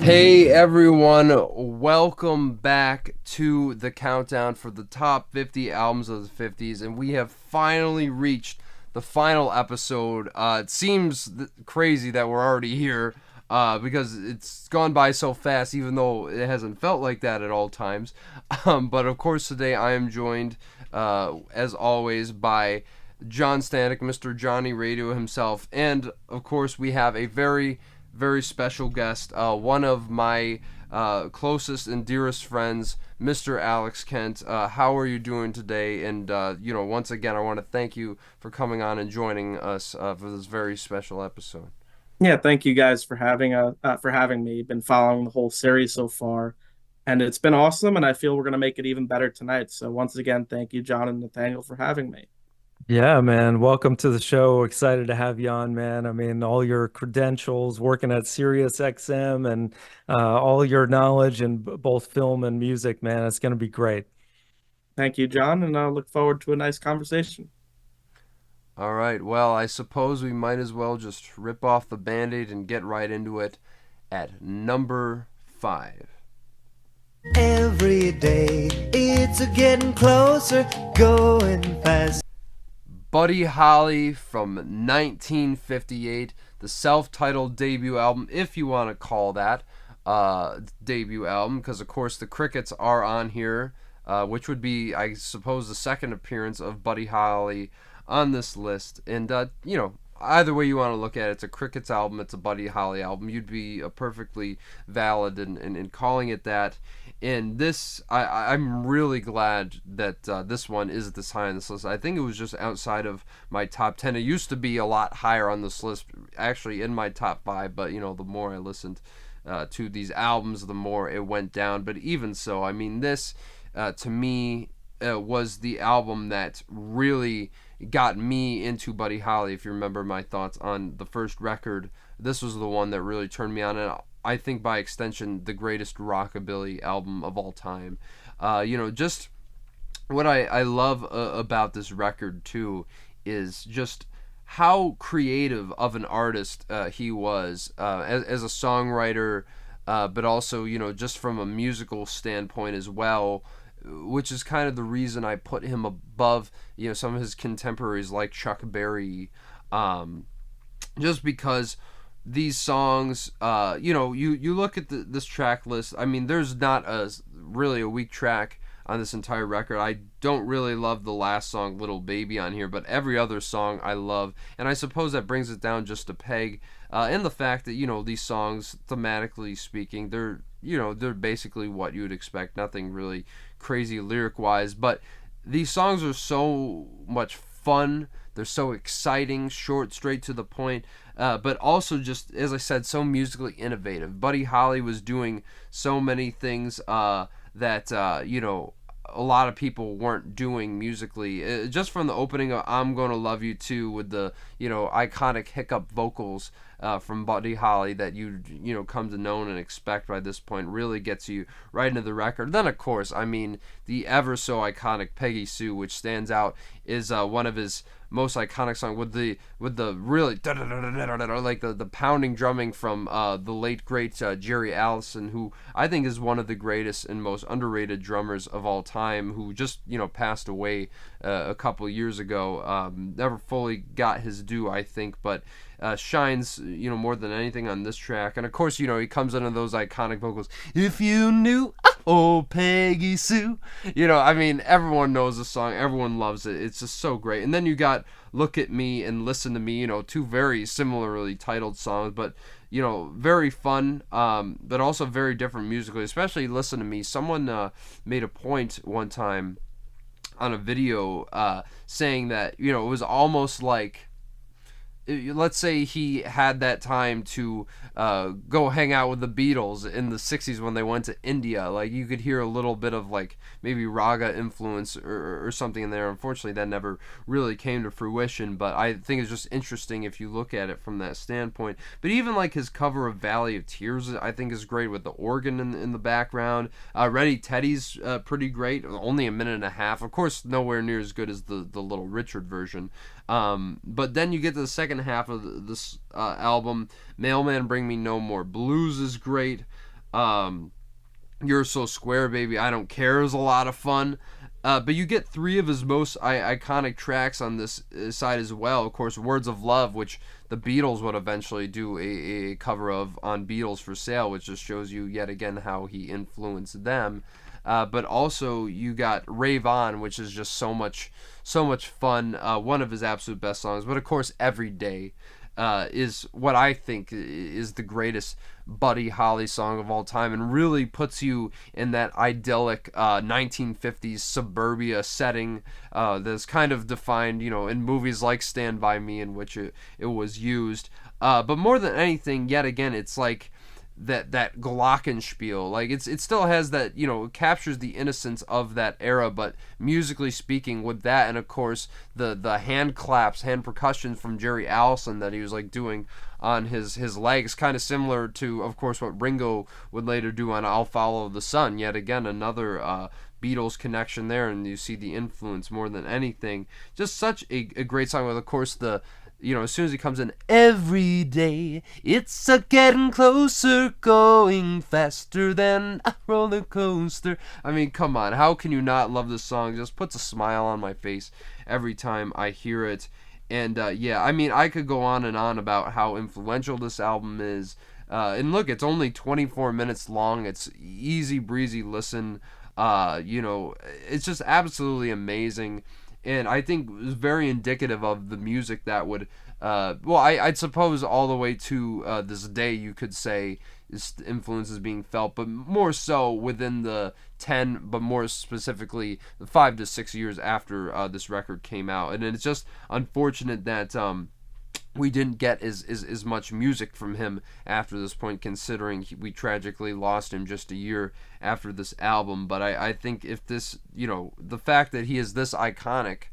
Hey everyone, welcome back to the countdown for the top 50 albums of the 50s, and we have finally reached the final episode. It seems crazy that we're already here because it's gone by so fast, even though it hasn't felt like that at all times. But of course, today I am joined, as always, by John Stanek, Mr. Johnny Radio himself, and of course, we have a very special guest, one of my closest and dearest friends, Mr. Alex Kent. How are you doing today? And once again, I want to thank you for coming on and joining us for this very special episode. Yeah, thank you guys for having me. Been following the whole series so far, and it's been awesome. And I feel we're gonna make it even better tonight. So once again, thank you, John and Nathaniel, for having me. Yeah, man. Welcome to the show. Excited to have you on, man. I mean, all your credentials, working at Sirius XM and all your knowledge in both film and music, man. It's going to be great. Thank you, John, and I look forward to a nice conversation. All right, well, I suppose we might as well just rip off the band-aid and get right into it at number 5. Every day it's a getting closer, going fast. Buddy Holly from 1958, the self-titled debut album, if you want to call that debut album, because of course the Crickets are on here, which would be, I suppose, the second appearance of Buddy Holly on this list. And either way you want to look at it, it's a Crickets album, it's a Buddy Holly album. You'd be perfectly valid in calling it that. And this, I'm really glad that this one is this high on this list. I think it was just outside of my top 10. It used to be a lot higher on this list, actually in my top 5, but the more I listened to these albums, the more it went down. But even so, I mean, this to me was the album that really got me into Buddy Holly. If you remember my thoughts on the first record, this was the one that really turned me on, and I think by extension the greatest rockabilly album of all time. Just what I love about this record too is just how creative of an artist he was as a songwriter, but also just from a musical standpoint as well, which is kind of the reason I put him above some of his contemporaries like Chuck Berry, just because these songs, you look at this track list. I mean, there's not really a weak track on this entire record. I don't really love the last song, Little Baby, on here, but every other song I love, and I suppose that brings it down just a peg. And the fact that these songs, thematically speaking, they're basically what you would expect. Nothing really crazy lyric wise, but these songs are so much fun. They're so exciting, short, straight to the point, but also just, as I said, so musically innovative. Buddy Holly was doing so many things that a lot of people weren't doing musically. Just from the opening of "I'm Gonna Love You Too" with the iconic hiccup vocals from Buddy Holly that you come to know and expect by this point, really gets you right into the record. Then of course, I mean, the ever so iconic "Peggy Sue," which stands out, is one of his most iconic song with the really like the pounding drumming from the late great Jerry Allison, who I think is one of the greatest and most underrated drummers of all time, who just passed away a couple years ago. Never fully got his due, I think, but shines more than anything on this track. And of course, he comes into those iconic vocals, "If you knew, oh Peggy Sue." I mean, everyone knows the song, everyone loves it. It's just so great. And then you got "Look at Me" and "Listen to Me," two very similarly titled songs, but very fun, but also very different musically, especially "Listen to Me." Someone made a point one time on a video saying that it was almost like, let's say he had that time to go hang out with the Beatles in the 60s when they went to India. Like, you could hear a little bit of like maybe raga influence or something in there. Unfortunately, that never really came to fruition, but I think it's just interesting if you look at it from that standpoint. But even like his cover of "Valley of Tears," I think is great with the organ in the background. Ready Teddy's pretty great, only a minute and a half. Of course, nowhere near as good as the Little Richard version. But then you get to the second half of this album. "Mailman Bring Me No More Blues" is great. You're So Square, Baby, I Don't Care is a lot of fun. But you get three of his most iconic tracks on this side as well. Of course, Words of Love, which the Beatles would eventually do a cover of on Beatles for Sale, which just shows you yet again how he influenced them. But also you got Rave On, which is just so much fun. One of his absolute best songs. But of course, Every Day is what I think is the greatest Buddy Holly song of all time, and really puts you in that idyllic 1950s suburbia setting that's kind of defined, in movies like Stand By Me, in which it was used. But more than anything, yet again, it's like that glockenspiel. Like it still has that, it captures the innocence of that era, but musically speaking, with that, and of course the hand claps, hand percussion from Jerry Allison that he was like doing on his legs, kind of similar to, of course, what Ringo would later do on I'll Follow the Sun. Yet again, another Beatles connection there, and you see the influence more than anything. Just such a great song with, of course, as soon as he comes in, every day it's a getting closer, going faster than a roller coaster. I mean, come on, how can you not love this song? It just puts a smile on my face every time I hear it. And I mean, I could go on and on about how influential this album is. And look, it's only 24 minutes long. It's easy breezy listen. It's just absolutely amazing. And I think it was very indicative of the music that would, I'd suppose all the way to this day, you could say, its influence is being felt, but more so within the 10, but more specifically the 5 to 6 years after this record came out. And it's just unfortunate that we didn't get as much music from him after this point, considering we tragically lost him just a year after this album. But I think if this, the fact that he is this iconic,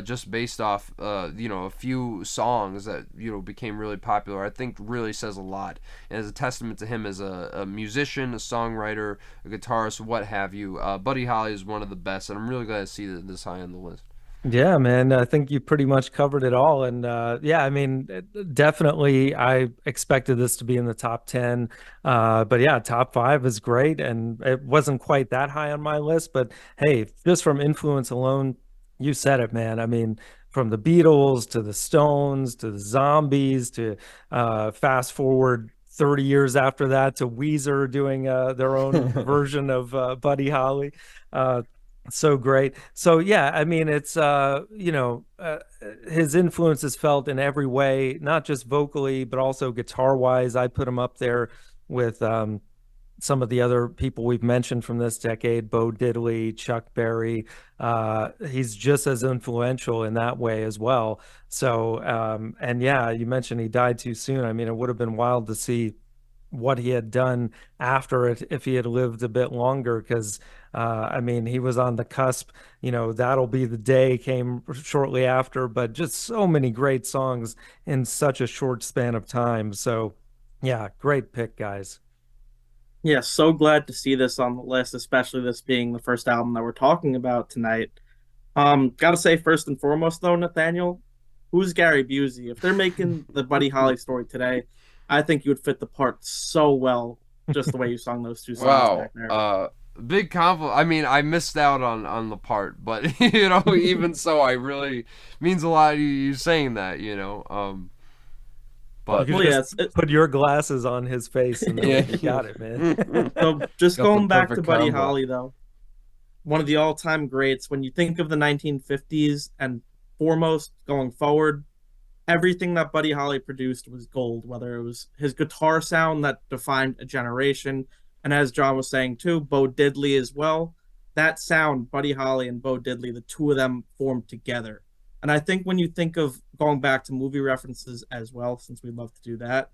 just based off, a few songs that, became really popular, I think really says a lot. And as a testament to him as a musician, a songwriter, a guitarist, what have you, Buddy Holly is one of the best, and I'm really glad to see that this high on the list. Yeah, man, I think you pretty much covered it all. And I mean, definitely I expected this to be in the top 10. But yeah, top 5 is great. And it wasn't quite that high on my list. But hey, just from influence alone, you said it, man. I mean, from the Beatles to the Stones to the Zombies to fast forward 30 years after that to Weezer doing their own version of Buddy Holly. So great. So yeah, I mean, it's his influence is felt in every way, not just vocally, but also guitar wise. I put him up there with some of the other people we've mentioned from this decade, Bo Diddley, Chuck Berry. He's just as influential in that way as well. So and yeah, you mentioned he died too soon. I mean, it would have been wild to see what he had done after it if he had lived a bit longer, because I mean, he was on the cusp. That'll Be the Day came shortly after, but just so many great songs in such a short span of time. So yeah, great pick, guys. Yeah, so glad to see this on the list, especially this being the first album that we're talking about tonight. Gotta say, first and foremost though, Nathaniel, who's Gary Busey? If they're making the Buddy Holly story today, I think you would fit the part so well, just the way you sung those two songs back there. Big compliment. I mean, I missed out on the part, but even so, I really means a lot to you saying that. But put your glasses on his face and you got it, man. So just going back to Buddy Holly though, one of the all-time greats. When you think of the 1950s and foremost going forward, everything that Buddy Holly produced was gold, whether it was his guitar sound that defined a generation, and as John was saying too, Bo Diddley as well. That sound, Buddy Holly and Bo Diddley, the two of them formed together. And I think when you think of going back to movie references as well, since we love to do that,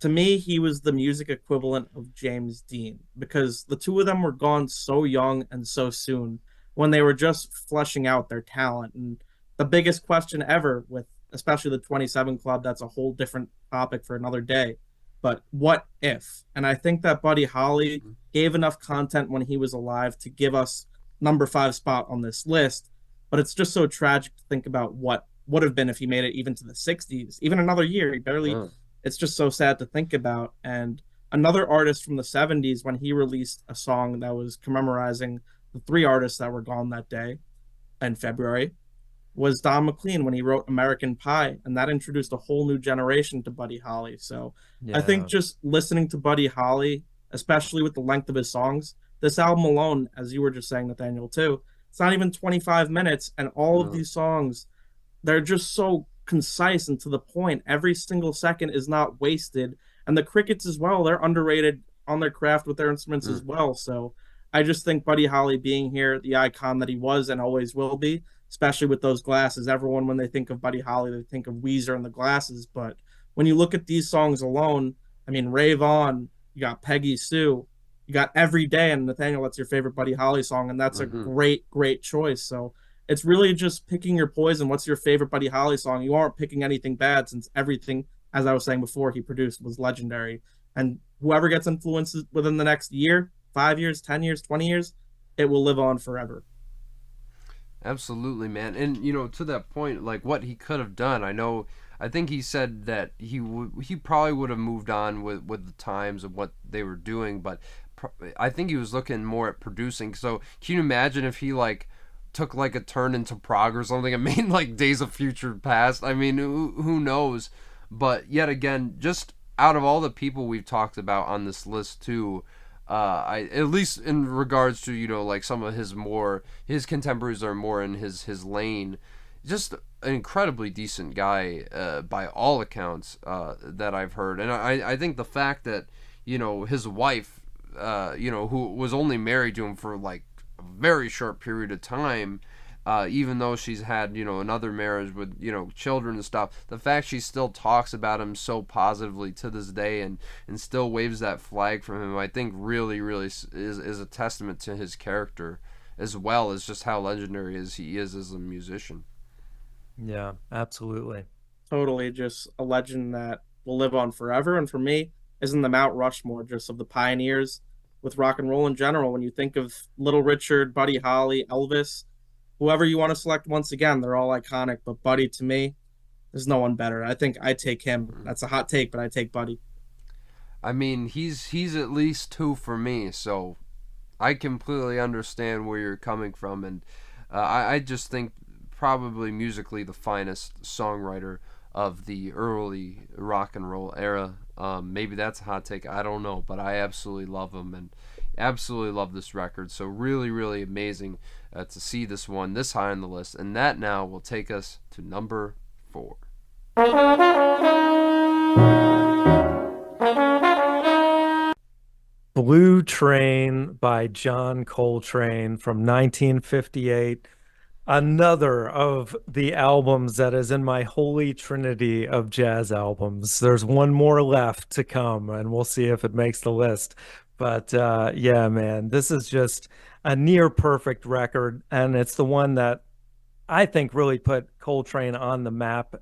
to me, he was the music equivalent of James Dean, because the two of them were gone so young and so soon when they were just fleshing out their talent. And the biggest question ever with especially the 27 Club, that's a whole different topic for another day. But what if? And I think that Buddy Holly gave enough content when he was alive to give us number 5 spot on this list. But it's just so tragic to think about what would have been if he made it even to the 60s, even another year. He barely, It's just so sad to think about. And Another artist from the 70s, when he released a song that was commemorizing the three artists that were gone that day in February, was Don McLean when he wrote American Pie, and that introduced a whole new generation to Buddy Holly. So I think Yeah. just listening to Buddy Holly, especially with the length of his songs, this album alone, as you were just saying, Nathaniel, too, it's not even 25 minutes, and all of No. these songs, they're just so concise and to the point. Every single second is not wasted. And the Crickets as well, they're underrated on their craft with their instruments as Mm. well. So I just think Buddy Holly being here, the icon that he was and always will be, especially with those glasses. Everyone, when they think of Buddy Holly, they think of Weezer and the glasses. But when you look at these songs alone, I mean, Rave On, you got Peggy Sue, you got Every Day, and Nathaniel, that's your favorite Buddy Holly song. And that's a Mm-hmm. great, great choice. So it's really just picking your poison. What's your favorite Buddy Holly song? You aren't picking anything bad, since everything, as I was saying before, he produced was legendary. And whoever gets influences within the next year, 5 years, 10 years, 20 years, it will live on forever. Absolutely, man. And to that point, like what he could have done, I think he said that he probably would have moved on with the times of what they were doing, but I think he was looking more at producing. So can you imagine if he like took like a turn into prog or something and made like Days of Future Past? I mean, who knows? But yet again, just out of all the people we've talked about on this list too, I at least in regards to like some of his contemporaries are more in his lane, just an incredibly decent guy by all accounts that I've heard. And I think the fact that his wife who was only married to him for like a very short period of time, even though she's had another marriage with children and stuff, the fact she still talks about him so positively to this day and still waves that flag from him, I think really really is a testament to his character, as well as just how legendary he is as a musician. Yeah, absolutely. Totally just a legend that will live on forever. And for me, isn't the Mount Rushmore just of the pioneers with rock and roll in general. When you think of Little Richard, Buddy Holly, Elvis, whoever you want to select, once again, they're all iconic. But Buddy, to me, there's no one better. I think I take him. That's a hot take, but I take Buddy. I mean, he's at least two for me, so I completely understand where you're coming from, and I just think probably musically the finest songwriter of the early rock and roll era. Maybe that's a hot take, I don't know, but I absolutely love him and absolutely love this record. So really, really amazing to see this one this high on the list, and that now will take us to number 4. Blue Train by John Coltrane from 1958. Another of the albums that is in my holy trinity of jazz albums. There's one more left to come, and we'll see if it makes the list. But yeah, man, this is just a near perfect record, and it's the one that I think really put Coltrane on the map,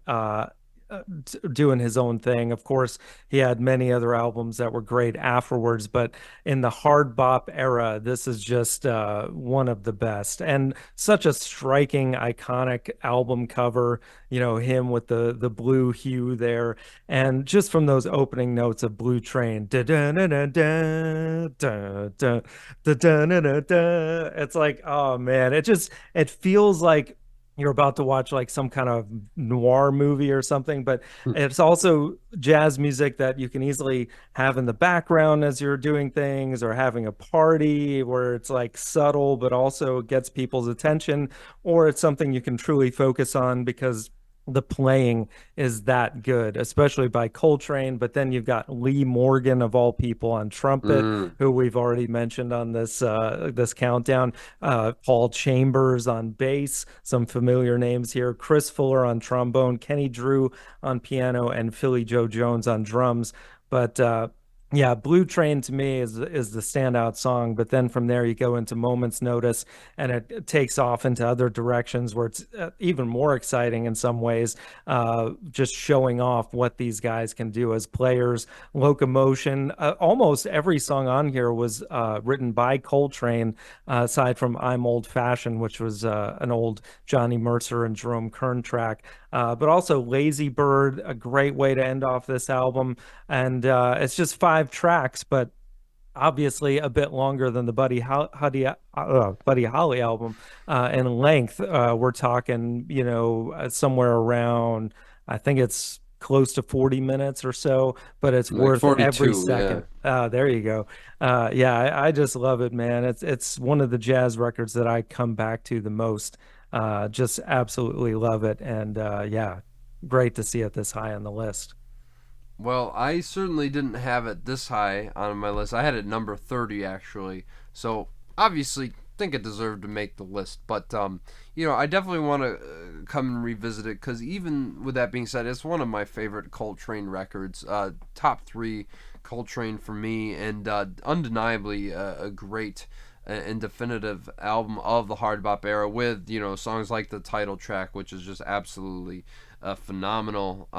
doing his own thing. Of course, he had many other albums that were great afterwards, but in the hard bop era, this is just one of the best, and such a striking, iconic album cover. Him with the blue hue there, and just from those opening notes of Blue Train, da da da da da da da da da da. It's like, oh man, it feels like you're about to watch like some kind of noir movie or something, but it's also jazz music that you can easily have in the background as you're doing things or having a party, where it's like subtle but also gets people's attention, or it's something you can truly focus on because the playing is that good, especially by Coltrane. But then you've got Lee Morgan, of all people, on trumpet, who we've already mentioned on this countdown. Paul Chambers on bass, some familiar names here. Chris Fuller on trombone, Kenny Drew on piano, and Philly Joe Jones on drums. But yeah, Blue Train to me is the standout song, but then from there you go into Moment's Notice, and it takes off into other directions where it's even more exciting in some ways, just showing off what these guys can do as players. Locomotion, almost every song on here was written by Coltrane, aside from I'm Old Fashioned, which was an old Johnny Mercer and Jerome Kern track. but also Lazy Bird, a great way to end off this album. And it's just 5 tracks, but obviously a bit longer than the Buddy Holly album in length. We're talking, somewhere around, I think it's close to 40 minutes or so, but it's Like worth 42, every second. yeah. There you go. I just love it, man. It's one of the jazz records that I come back to the most. Just absolutely love it. And great to see it this high on the list. Well, I certainly didn't have it this high on my list. I had it number 30 actually. So obviously think it deserved to make the list. But I definitely want to come and revisit it because even with that being said, it's one of my favorite Coltrane records. Top 3 Coltrane for me, and undeniably a great and definitive album of the hard bop era with songs like the title track, which is just absolutely phenomenal.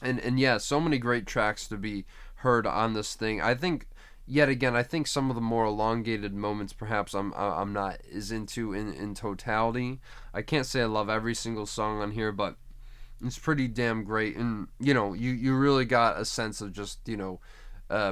And yeah, so many great tracks to be heard on this thing. I think, yet again, I think some of the more elongated moments perhaps I'm not as into in totality. I can't say I love every single song on here, but it's pretty damn great. And you really got a sense of just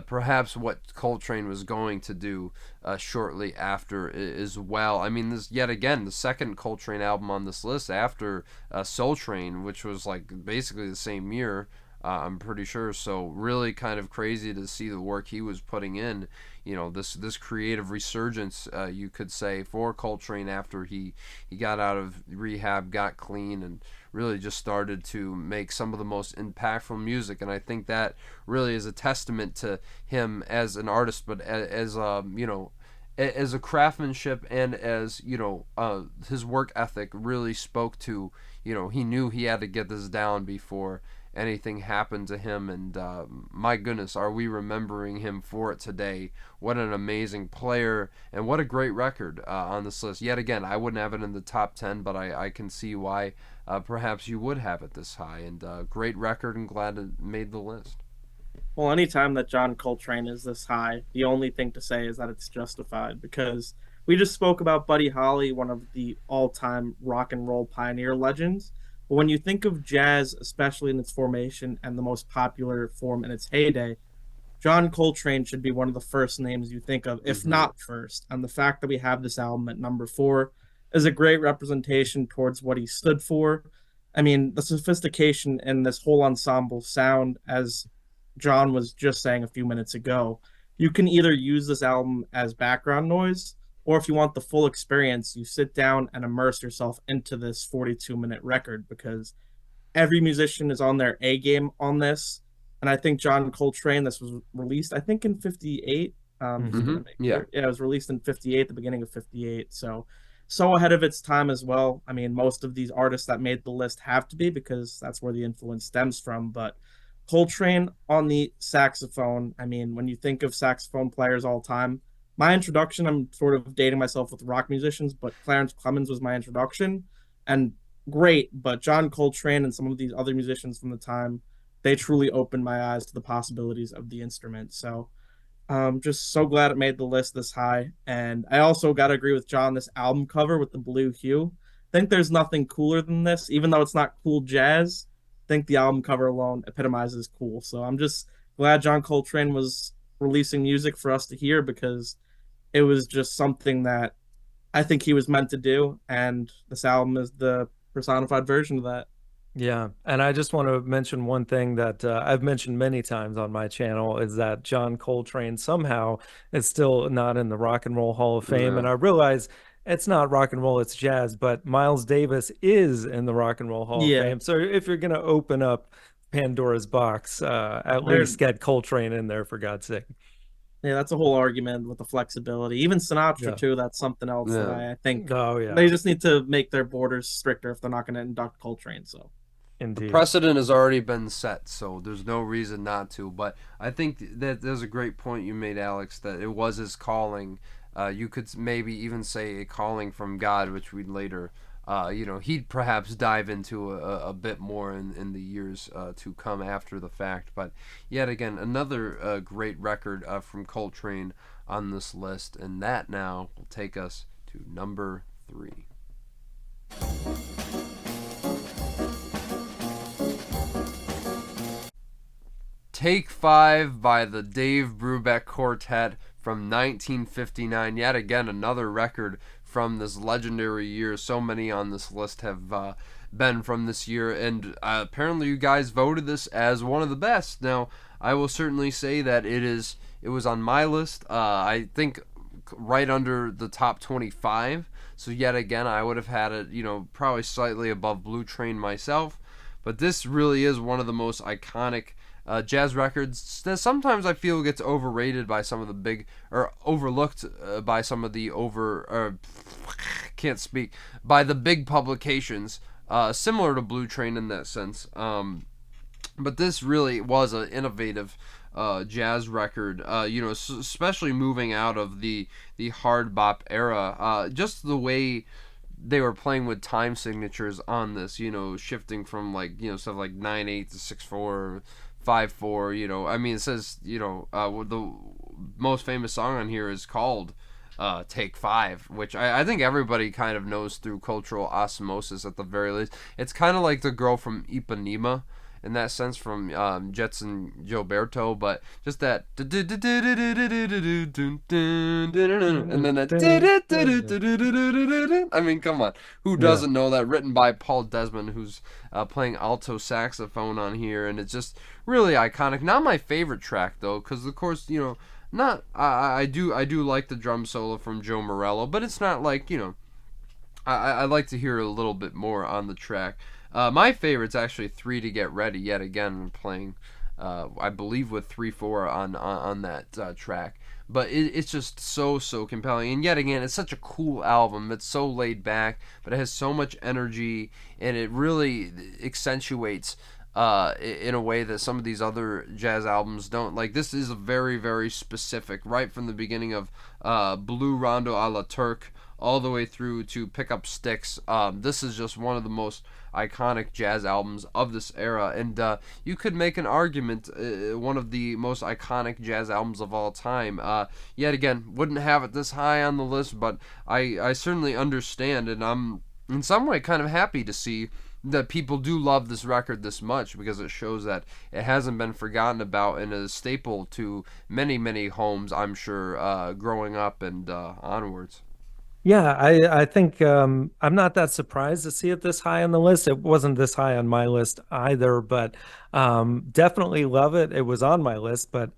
perhaps what Coltrane was going to do shortly after as well. I mean, this yet again the second Coltrane album on this list after Soul Train, which was like basically the same year. I'm pretty sure. So really kind of crazy to see the work he was putting in. This creative resurgence, you could say, for Coltrane after he got out of rehab, got clean, and really just started to make some of the most impactful music. And I think that really is a testament to him as an artist, but as a craftsmanship, and as his work ethic really spoke to. He knew he had to get this down before anything happened to him, and my goodness, are we remembering him for it today. What an amazing player, and what a great record on this list. Yet again, I wouldn't have it in the top 10, but I can see why perhaps you would have it this high. And great record, and glad it made the list. Well, anytime that John Coltrane is this high, the only thing to say is that it's justified, because we just spoke about Buddy Holly, one of the all-time rock and roll pioneer legends. But when you think of jazz, especially in its formation and the most popular form in its heyday, John Coltrane should be one of the first names you think of, if not first. And the fact that we have this album at number 4 is a great representation towards what he stood for. I mean, the sophistication in this whole ensemble sound, as John was just saying a few minutes ago, you can either use this album as background noise, or if you want the full experience, you sit down and immerse yourself into this 42-minute record, because every musician is on their A game on this. And I think John Coltrane, this was released, I think, in 58. Yeah, it was released in 58, the beginning of 58. So ahead of its time as well. I mean, most of these artists that made the list have to be, because that's where the influence stems from. But Coltrane on the saxophone, I mean, when you think of saxophone players all time, my introduction, I'm sort of dating myself with rock musicians, but Clarence Clemens was my introduction. And great, but John Coltrane and some of these other musicians from the time, they truly opened my eyes to the possibilities of the instrument. So just so glad it made the list this high. And I also got to agree with John, this album cover with the blue hue. I think there's nothing cooler than this, even though it's not cool jazz. I think the album cover alone epitomizes cool. So I'm just glad John Coltrane was releasing music for us to hear, because it was just something that I think he was meant to do. And this album is the personified version of that. Yeah, and I just want to mention one thing that I've mentioned many times on my channel, is that John Coltrane somehow is still not in the Rock and Roll Hall of Fame. And I realize it's not rock and roll, it's jazz, but Miles Davis is in the Rock and Roll Hall of Fame. So if you're going to open up Pandora's box, at least get Coltrane in there, for God's sake. Yeah, that's a whole argument with the flexibility. Even Sinatra, too, that's something else that I think they just need to make their borders stricter if they're not going to induct Coltrane. So, indeed. The precedent has already been set, so there's no reason not to. But I think that there's a great point you made, Alex, that it was his calling. You could maybe even say a calling from God, which we'd later... he'd perhaps dive into a bit more in the years to come after the fact. But yet again, another great record from Coltrane on this list. And that now will take us to number 3. Take 5 by the Dave Brubeck Quartet from 1959. Yet again, another record from this legendary year. So many on this list have been from this year, and apparently you guys voted this as one of the best. Now, I will certainly say that it was on my list. I think right under the top 25. So yet again, I would have had it, probably slightly above Blue Train myself. But this really is one of the most iconic jazz records that sometimes I feel gets overrated by some of the big, or overlooked by some of the by the big publications, similar to Blue Train in that sense. But this really was an innovative jazz record, especially moving out of the hard bop era. Just the way they were playing with time signatures on this, shifting from stuff like 9/8 to 6/4, 5/4. I mean, it says the most famous song on here is called Take 5, which I think everybody kind of knows through cultural osmosis at the very least. It's kind of like the girl from Ipanema in that sense from Jets and Gilberto, but just that and then that I mean, come on, who doesn't know that? Written by Paul Desmond, who's playing alto saxophone on here, and it's just really iconic. Not my favorite track though, because of course not I do like the drum solo from Joe Morello, but it's not like I like to hear a little bit more on the track. My favorite's actually 3 to Get Ready. Yet again, playing, I believe with 3/4 on that track. But it's just so compelling. And yet again, it's such a cool album. It's so laid back, but it has so much energy, and it really accentuates in a way that some of these other jazz albums don't. Like, this is a very, very specific, right from the beginning of Blue Rondo a la Turk all the way through to Pick Up Sticks. This is just one of the most iconic jazz albums of this era, and you could make an argument one of the most iconic jazz albums of all time. Yet again, wouldn't have it this high on the list, but I certainly understand, and I'm in some way kind of happy to see that people do love this record this much, because it shows that it hasn't been forgotten about and is a staple to many homes, I'm sure, growing up and onwards. Yeah, I think I'm not that surprised to see it this high on the list. It wasn't this high on my list either, but definitely love it. It was on my list, but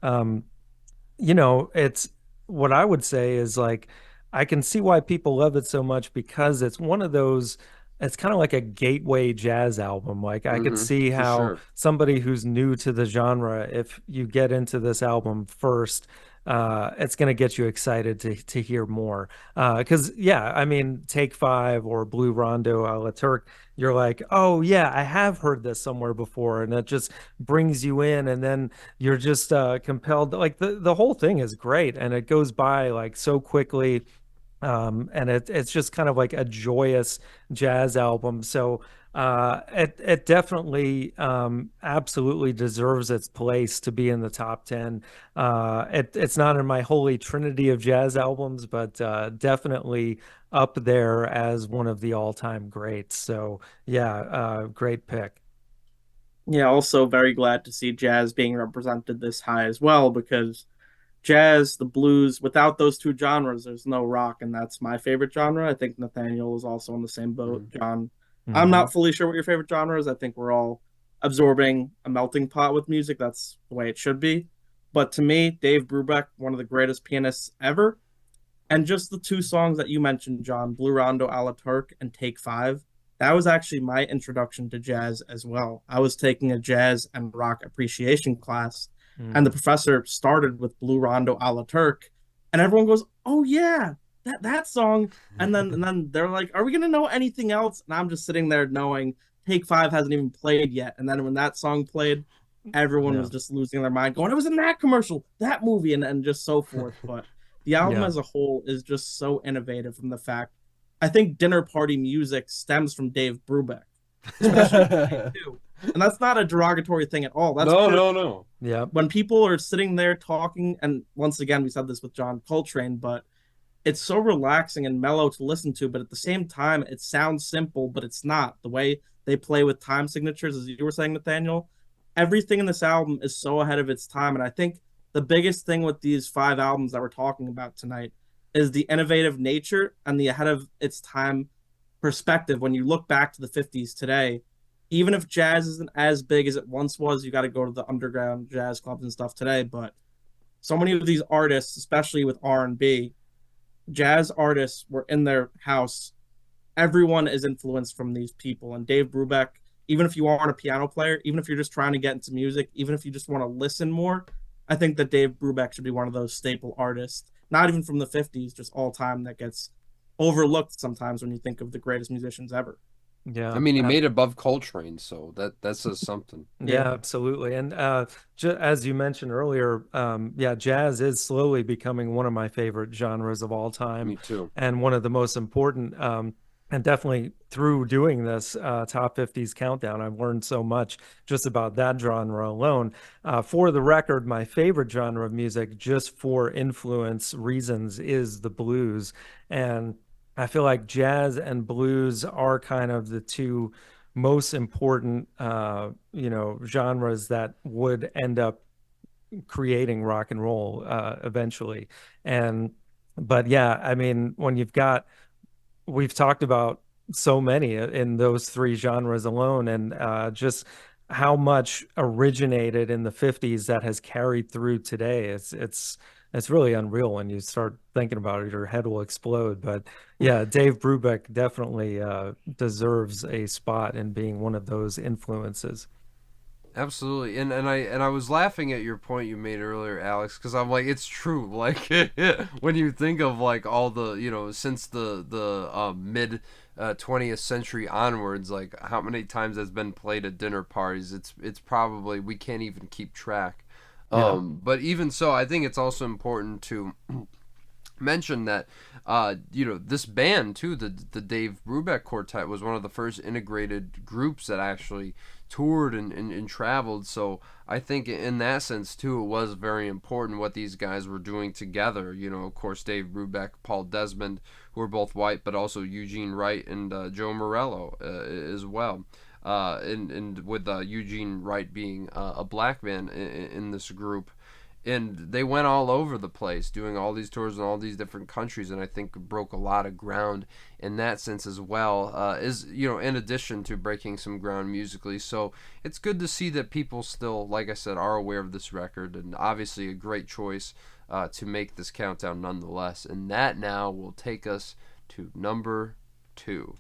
it's what I would say is, like, I can see why people love it so much, because it's one of those, it's kind of like a gateway jazz album. Like, I could see how somebody who's new to the genre, if you get into this album first, it's going to get you excited to hear more. Because, I mean, Take 5 or Blue Rondo a la Turk, you're like, oh, yeah, I have heard this somewhere before. And it just brings you in. And then you're just compelled. Like, the whole thing is great. And it goes by, like, so quickly. And it's just kind of like a joyous jazz album. So it definitely absolutely deserves its place to be in the top 10. It's not in my holy trinity of jazz albums, but definitely up there as one of the all-time greats. So great pick. Yeah, also very glad to see jazz being represented this high as well, because jazz, the blues, without those two genres, there's no rock, and that's my favorite genre. I think Nathaniel is also on the same boat. John, I'm not fully sure what your favorite genre is. I think we're all absorbing a melting pot with music. That's the way it should be. But to me, Dave Brubeck, one of the greatest pianists ever. And just the two songs that you mentioned, John, Blue Rondo a la Turk and Take 5, that was actually my introduction to jazz as well. I was taking a jazz and rock appreciation class, and the professor started with Blue Rondo a la Turk, and everyone goes, "Oh yeah, that song." And then they're like, "Are we gonna know anything else?" And I'm just sitting there knowing Take 5 hasn't even played yet. And then when that song played, everyone was just losing their mind, going, "It was in that commercial, that movie," and just so forth. But the album as a whole is just so innovative from the fact, I think dinner party music stems from Dave Brubeck, especially too. And that's not a derogatory thing at all. That's no. Yeah. When people are sitting there talking, and once again, we said this with John Coltrane, but it's so relaxing and mellow to listen to, but at the same time, it sounds simple, but it's not. The way they play with time signatures, as you were saying, Nathaniel, everything in this album is so ahead of its time. And I think the biggest thing with these 5 albums that we're talking about tonight is the innovative nature and the ahead of its time perspective. When you look back to the 50s today, even if jazz isn't as big as it once was, you got to go to the underground jazz clubs and stuff today. But so many of these artists, especially with R&B, jazz artists were in their house. Everyone is influenced from these people. And Dave Brubeck, even if you aren't a piano player, even if you're just trying to get into music, even if you just want to listen more, I think that Dave Brubeck should be one of those staple artists, not even from the 50s, just all time, that gets overlooked sometimes when you think of the greatest musicians ever. Yeah, I mean, he made Above Coltrane, so that says something. Yeah, absolutely. And as you mentioned earlier, yeah, jazz is slowly becoming one of my favorite genres of all time. Me too. And one of the most important. And definitely through doing this Top 50s countdown, I've learned so much just about that genre alone. For the record, my favorite genre of music, just for influence reasons, is the blues. And I feel like jazz and blues are kind of the two most important, genres that would end up creating rock and roll eventually. But yeah, I mean, we've talked about so many in those three genres alone, and just how much originated in the 50s that has carried through today. It's really unreal when you start thinking about it. Your head will explode. But yeah, Dave Brubeck definitely deserves a spot in being one of those influences. Absolutely, and I was laughing at your point you made earlier, Alex, because I'm like, it's true. Like when you think of like all the, since the mid 20th century onwards, like how many times that's been played at dinner parties, it's probably, we can't even keep track. Yeah. But even so, I think it's also important to mention that this band too, the Dave Brubeck Quartet, was one of the first integrated groups that actually toured and traveled. So I think in that sense too, it was very important what these guys were doing together. Of course, Dave Brubeck, Paul Desmond, who were both white, but also Eugene Wright and Joe Morello as well. And with Eugene Wright being a black man in this group. And they went all over the place doing all these tours in all these different countries, and I think broke a lot of ground in that sense as well, in addition to breaking some ground musically. So it's good to see that people still, like I said, are aware of this record, and obviously a great choice to make this countdown nonetheless. And that now will take us to number 2.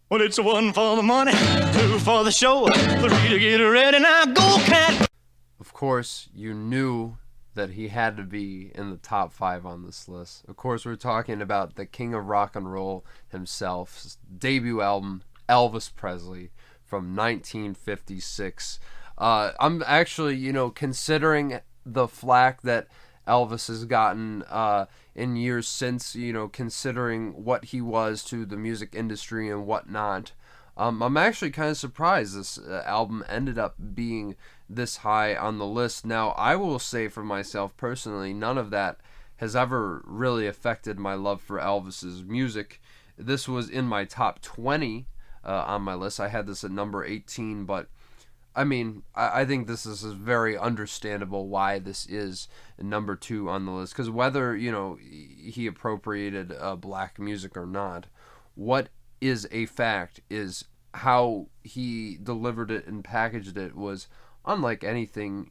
Well, it's 1 for the money, 2 for the show, 3 to get ready, now go, cat! Of course, you knew that he had to be in the top 5 on this list. Of course, we're talking about the king of rock and roll himself, his debut album, Elvis Presley, from 1956. I'm actually, considering the flack that Elvis has gotten in years since, considering what he was to the music industry and whatnot. I'm actually kind of surprised this album ended up being this high on the list. Now, I will say for myself personally, none of that has ever really affected my love for Elvis's music. This was in my top 20 on my list. I had this at number 18, but I mean, I think this is very understandable why this is number 2 on the list, because whether, he appropriated black music or not, what is a fact is how he delivered it and packaged it was unlike anything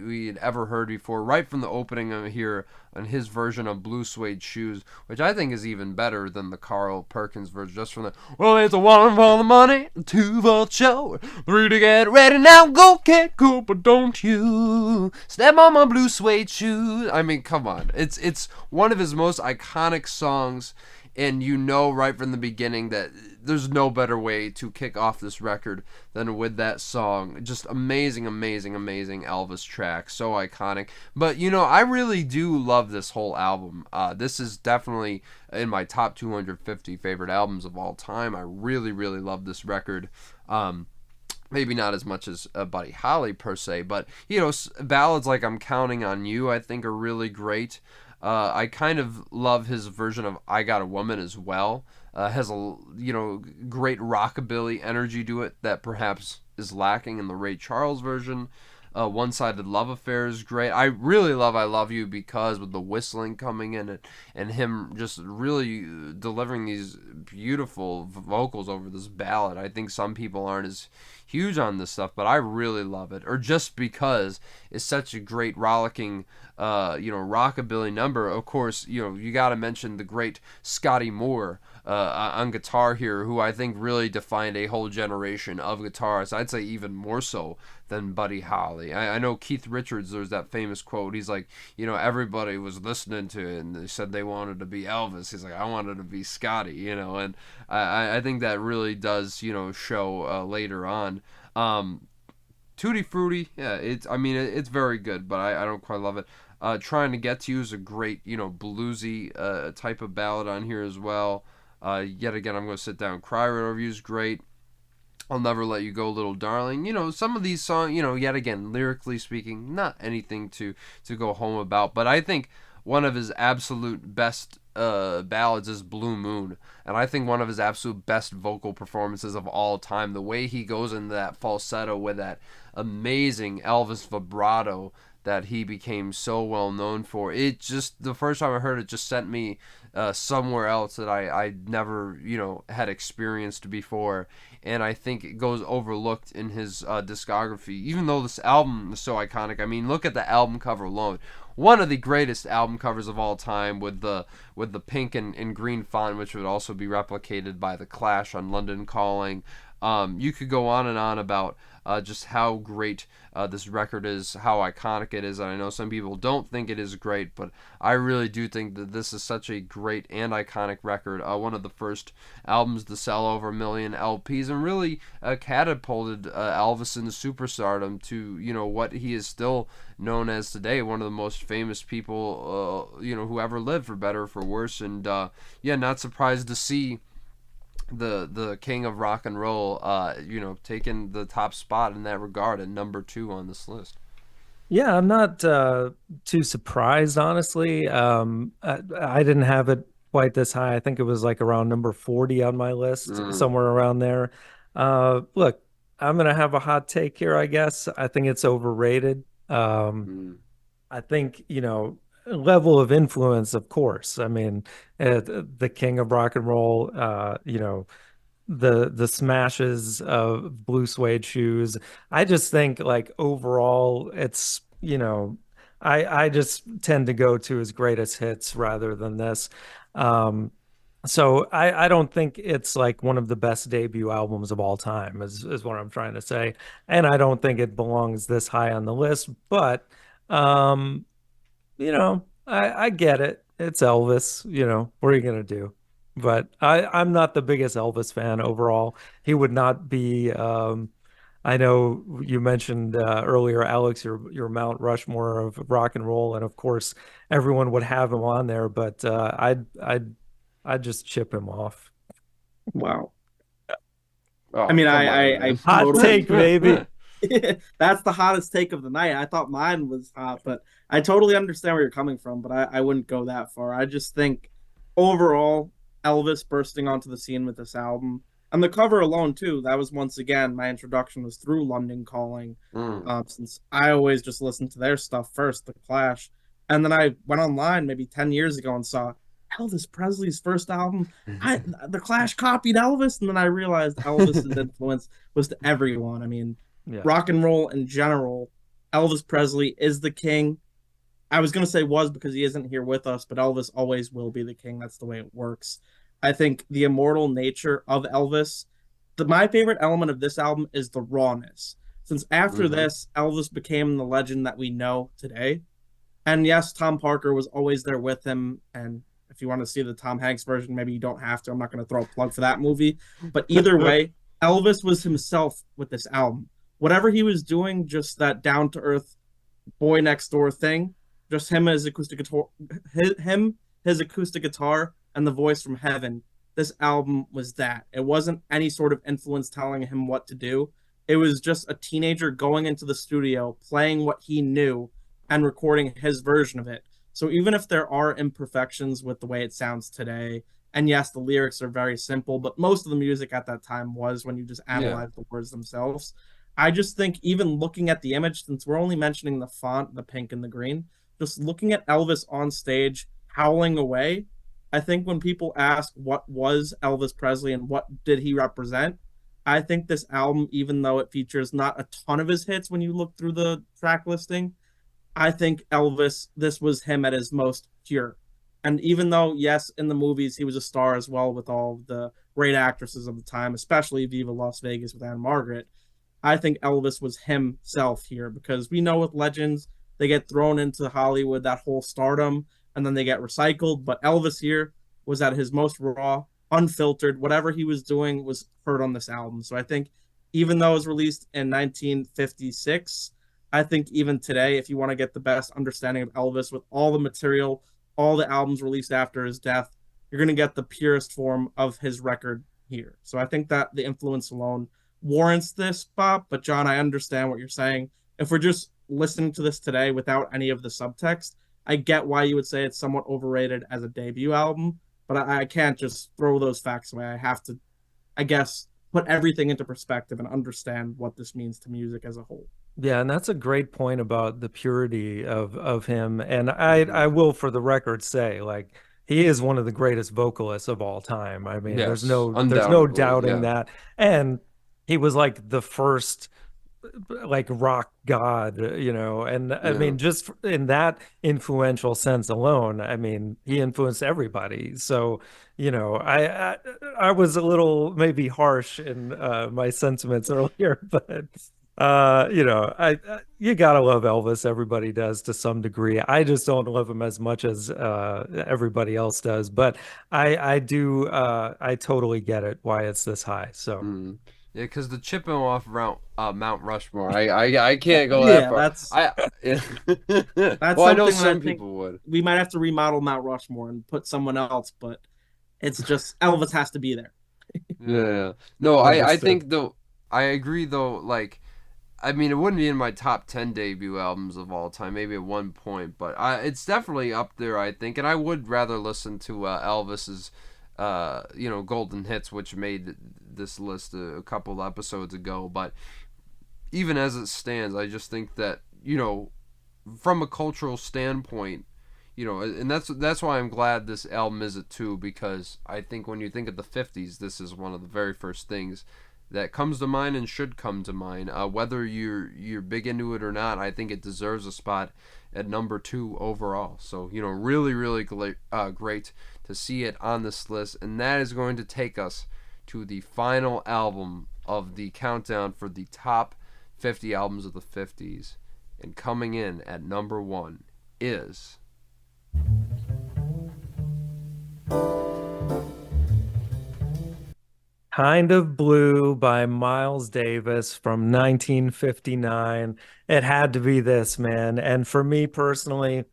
we had ever heard before. Right from the opening here on his version of Blue Suede Shoes, which I think is even better than the Carl Perkins version, just from the, well, it's a 1 for the money, 2 for the show, 3 to get ready, now go Kid Cooper, don't you step on my blue suede shoes. I mean, come on, it's one of his most iconic songs. And right from the beginning that there's no better way to kick off this record than with that song. Just amazing, amazing, amazing Elvis track. So iconic. But, I really do love this whole album. This is definitely in my top 250 favorite albums of all time. I really, really love this record. Maybe not as much as Buddy Holly per se, but, ballads like I'm Counting on You I think are really great. I kind of love his version of I Got a Woman as well. Has a great rockabilly energy to it that perhaps is lacking in the Ray Charles version. One-Sided Love Affair is great. I really love I Love You Because, with the whistling coming in and him just really delivering these beautiful vocals over this ballad. I think some people aren't as huge on this stuff, but I really love it. Or Just Because is such a great rollicking rockabilly number. Of course, you got to mention the great Scotty Moore on guitar here, who I think really defined a whole generation of guitarists. I'd say even more so than Buddy Holly. I know Keith Richards, there's that famous quote. He's like, everybody was listening to it and they said they wanted to be Elvis. He's like, I wanted to be Scotty, and I think that really does, show later on. Tutti Frutti, yeah, it's very good, but I don't quite love it. Trying to Get to You is a great, bluesy type of ballad on here as well. Yet again, I'm going to Sit Down and Cry review is great. I'll Never Let You Go, Little Darling. Some of these songs, yet again, lyrically speaking, not anything to go home about. But I think one of his absolute best ballads is Blue Moon. And I think one of his absolute best vocal performances of all time. The way he goes into that falsetto with that amazing Elvis vibrato that he became so well known for. It just, the first time I heard it, just sent me somewhere else that I never, had experienced before. And I think it goes overlooked in his discography, even though this album is so iconic. I mean, look at the album cover alone. One of the greatest album covers of all time, with the pink and green font, which would also be replicated by The Clash on London Calling. You could go on and on about just how great this record is, how iconic it is. And I know some people don't think it is great, but I really do think that this is such a great and iconic record. One of the first albums to sell over 1 million LPs, and really catapulted Elvis into superstardom to, what he is still known as today, one of the most famous people, who ever lived, for better or for worse. And not surprised to see the king of rock and roll, taking the top spot in that regard at number 2 on this list. Yeah, I'm not too surprised, honestly. I didn't have it quite this high. I think it was like around number 40 on my list, somewhere around there. Look, I'm going to have a hot take here, I guess. I think it's overrated. I think, level of influence, of course. I mean, the king of rock and roll, the smashes of Blue Suede Shoes. I just think, like, overall, it's, I just tend to go to his greatest hits rather than this. So I don't think it's like one of the best debut albums of all time, is what I'm trying to say. And I don't think it belongs this high on the list, but I get it. It's Elvis, what are you going to do? But I'm not the biggest Elvis fan overall. He would not be, I know you mentioned earlier, Alex, your Mount Rushmore of rock and roll. And of course, everyone would have him on there, but I'd just chip him off. Wow. Oh, I mean, I hot totally take, baby. That's the hottest take of the night. I thought mine was hot, but I totally understand where you're coming from, but I wouldn't go that far. I just think overall, Elvis bursting onto the scene with this album, and the cover alone too, that was, once again, my introduction was through London Calling, since I always just listened to their stuff first, The Clash, and then I went online maybe 10 years ago and saw Elvis Presley's first album. The Clash copied Elvis, and then I realized Elvis's influence was to everyone. I mean, rock and roll in general, Elvis Presley is the king. I was going to say was because he isn't here with us, but Elvis always will be the king. That's the way it works. I think the immortal nature of Elvis, my favorite element of this album is the rawness. Since after this, Elvis became the legend that we know today. And yes, Tom Parker was always there with him. And if you want to see the Tom Hanks version, maybe you don't have to. I'm not going to throw a plug for that movie. But either way, Elvis was himself with this album. Whatever he was doing, just that down-to-earth boy next door thing, just him, his acoustic guitar, and the voice from heaven. This album was that. It wasn't any sort of influence telling him what to do. It was just a teenager going into the studio, playing what he knew, and recording his version of it. So even if there are imperfections with the way it sounds today, and yes, the lyrics are very simple, but most of the music at that time was, when you just analyze the words themselves, I just think even looking at the image, since we're only mentioning the font, the pink and the green, just looking at Elvis on stage howling away, I think when people ask what was Elvis Presley and what did he represent, I think this album, even though it features not a ton of his hits when you look through the track listing, I think Elvis, this was him at his most pure. And even though, yes, in the movies he was a star as well with all the great actresses of the time, especially Viva Las Vegas with Anne Margaret, I think Elvis was himself here because we know with legends, they get thrown into Hollywood, that whole stardom, and then they get recycled. But Elvis here was at his most raw, unfiltered. Whatever he was doing was heard on this album. So I think even though it was released in 1956, I think even today, if you want to get the best understanding of Elvis with all the material, all the albums released after his death, you're going to get the purest form of his record here. So I think that the influence alone warrants this spot. But John, I understand what you're saying. If we're just listening to this today without any of the subtext, I get why you would say it's somewhat overrated as a debut album, but I can't just throw those facts away. I have to, I guess, put everything into perspective and understand what this means to music as a whole. Yeah, and that's a great point about the purity of him. And I will, for the record, say, like, he is one of the greatest vocalists of all time. I mean, Yes, there's no doubting yeah. that. And he was like the first like rock god, you know. And I mean, just in that influential sense alone, I mean, he influenced everybody. So, you know, I was a little maybe harsh in my sentiments earlier, but you know, you gotta love Elvis. Everybody does to some degree. I just don't love him as much as everybody else does. But I do. I totally get it why it's this high. So Yeah, because the chipping off Mount Rushmore, I can't go that Yeah, far. that's Well, I know something that some think people would. we might have to remodel Mount Rushmore and put someone else, but it's just Elvis has to be there. Yeah. No, I Understood. think though I agree though, like I mean it wouldn't be in my top 10 debut albums of all time, maybe at one point, but it's definitely up there, I think, and I would rather listen to Elvis's you know, golden hits, which made this list a couple episodes ago, but even as it stands, I just think that, you know, from a cultural standpoint, you know, and that's why I'm glad this album is a 2, because I think when you think of the 50s, this is one of the very first things that comes to mind and should come to mind. Whether you're big into it or not, I think it deserves a spot at number 2 overall. So, you know, really great to see it on this list, and that is going to take us to the final album of the countdown for the top 50 albums of the 50s. And coming in at number 1 is Kind of Blue by Miles Davis from 1959. It had to be this, man. And for me personally,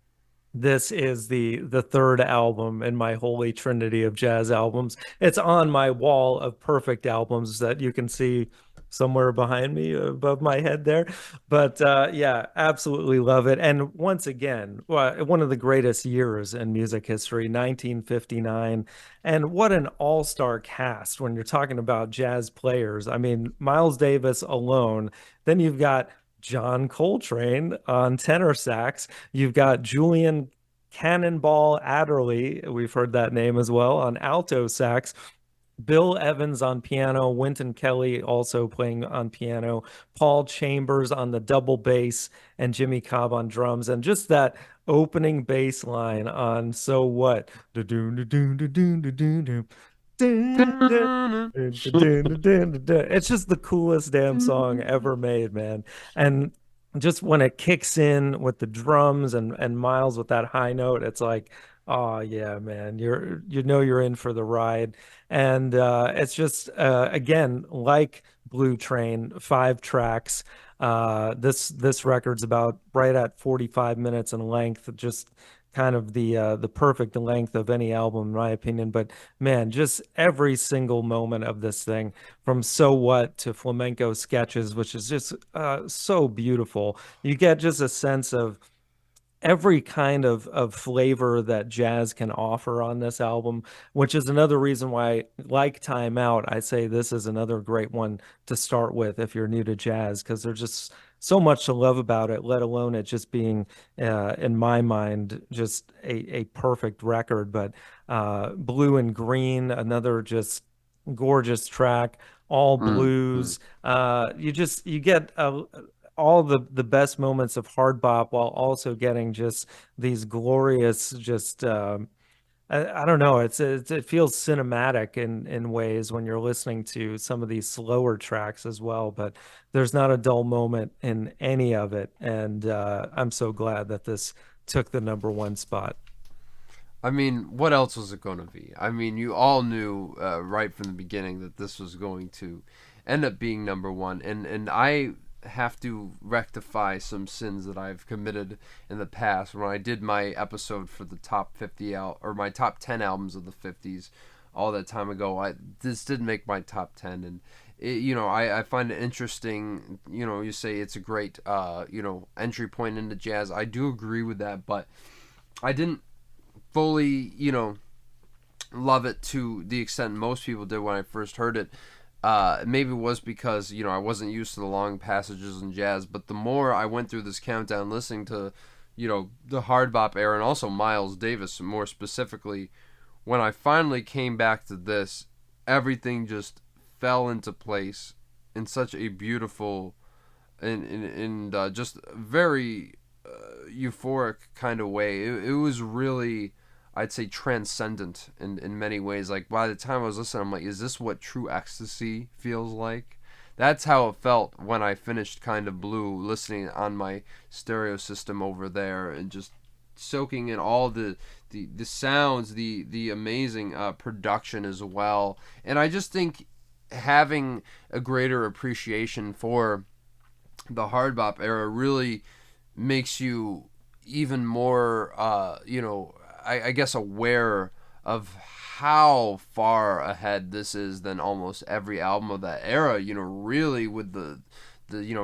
this is the third album in my holy trinity of jazz albums. It's on my wall of perfect albums that you can see somewhere behind me above my head there. But yeah, absolutely love it. And once again, one of the greatest years in music history, 1959. And what an all-star cast when you're talking about jazz players. I mean, Miles Davis alone, then you've got John Coltrane on tenor sax. You've got Julian Cannonball Adderley, we've heard that name as well, on alto sax. Bill Evans on piano, Wynton Kelly also playing on piano, Paul Chambers on the double bass, and Jimmy Cobb on drums. And just that opening bass line on So What? It's just the coolest damn song ever made, man. And just when it kicks in with the drums and Miles with that high note, it's like, oh yeah, man, you're in for the ride. And it's just again, like Blue Train, 5 tracks. This record's about right at 45 minutes in length, just kind of the perfect length of any album in my opinion. But man, just every single moment of this thing, from So What to Flamenco Sketches, which is just so beautiful. You get just a sense of every kind of flavor that jazz can offer on this album, which is another reason why, like Time Out, I say this is another great one to start with if you're new to jazz, because there's just so much to love about it, let alone it just being, in my mind, just a perfect record. But Blue and Green, another just gorgeous track, all blues. You get all the best moments of hard bop while also getting just these glorious, just I don't know, it feels cinematic in ways when you're listening to some of these slower tracks as well, but there's not a dull moment in any of it, and I'm so glad that this took the number one spot. I mean, what else was it going to be? I mean, you all knew right from the beginning that this was going to end up being number one, and I have to rectify some sins that I've committed in the past. When I did my episode for the top 50 or my top 10 albums of the 50s all that time ago, this didn't make my top 10, and I find it interesting. You say it's a great entry point into jazz. I do agree with that, but I didn't fully love it to the extent most people did when I first heard it. Maybe it was because, I wasn't used to the long passages in jazz, but the more I went through this countdown listening to, the hard bop era and also Miles Davis more specifically, when I finally came back to this, everything just fell into place in such a beautiful and just very euphoric kind of way. It was really, I'd say, transcendent in many ways. Like, by the time I was listening, I'm like, is this what true ecstasy feels like? That's how it felt when I finished Kind of Blue, listening on my stereo system over there and just soaking in all the sounds, the amazing production as well. And I just think having a greater appreciation for the hard bop era really makes you even more, I guess, aware of how far ahead this is than almost every album of that era. Really with the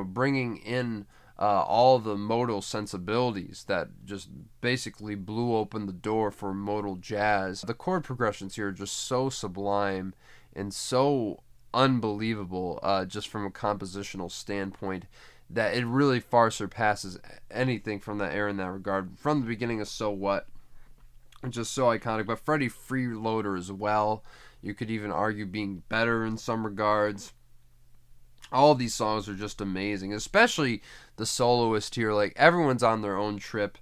bringing in all the modal sensibilities that just basically blew open the door for modal jazz. The chord progressions here are just so sublime and so unbelievable, just from a compositional standpoint, that it really far surpasses anything from that era in that regard. From the beginning of So What, just so iconic, but Freddie Freeloader as well, you could even argue being better in some regards. All these songs are just amazing, especially the soloist here. Like, everyone's on their own trip,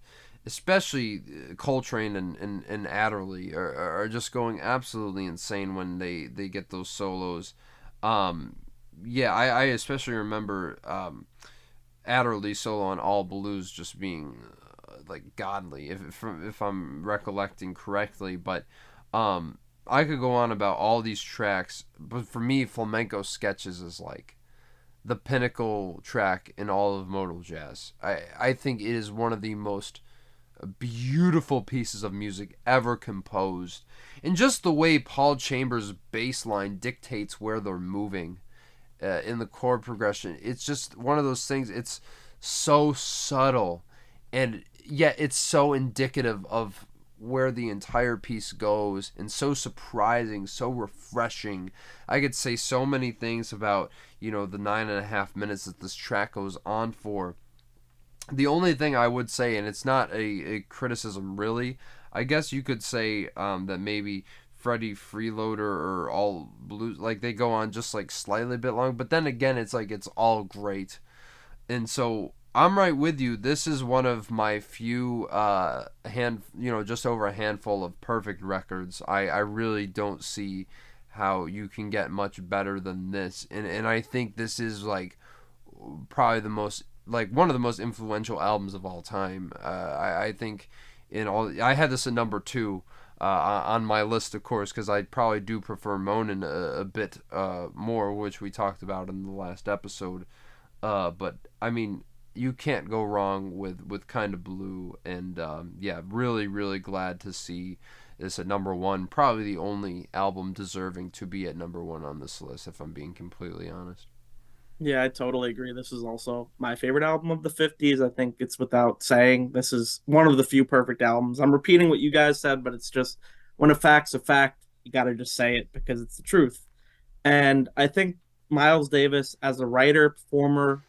especially Coltrane and Adderley are just going absolutely insane when they get those solos. I especially remember Adderley solo on All Blues just being like godly, if I'm recollecting correctly. But I could go on about all these tracks, but for me, Flamenco Sketches is like the pinnacle track in all of modal jazz. I think it is one of the most beautiful pieces of music ever composed, and just the way Paul Chambers' bass line dictates where they're moving in the chord progression. It's just one of those things. It's so subtle, and yet it's so indicative of where the entire piece goes, and so surprising, so refreshing. I could say so many things about, the 9.5 minutes that this track goes on for. The only thing I would say, and it's not a criticism really, I guess you could say that maybe Freddie Freeloader or All Blues, like, they go on just like slightly a bit long, but then again, it's like it's all great. And so I'm right with you. This is one of my few just over a handful of perfect records. I really don't see how you can get much better than this, and I think this is like probably the most, like, one of the most influential albums of all time. I think I had this at number 2 on my list, of course, because I probably do prefer Monin a bit more, which we talked about in the last episode. But I mean, you can't go wrong with Kind of Blue, and really, really glad to see this at number 1. Probably the only album deserving to be at number 1 on this list, if I'm being completely honest. Yeah, I totally agree. This is also my favorite album of the 50s. I think it's without saying. This is one of the few perfect albums. I'm repeating what you guys said, but it's just when a fact's a fact, you got to just say it because it's the truth. And I think Miles Davis, as a writer, performer,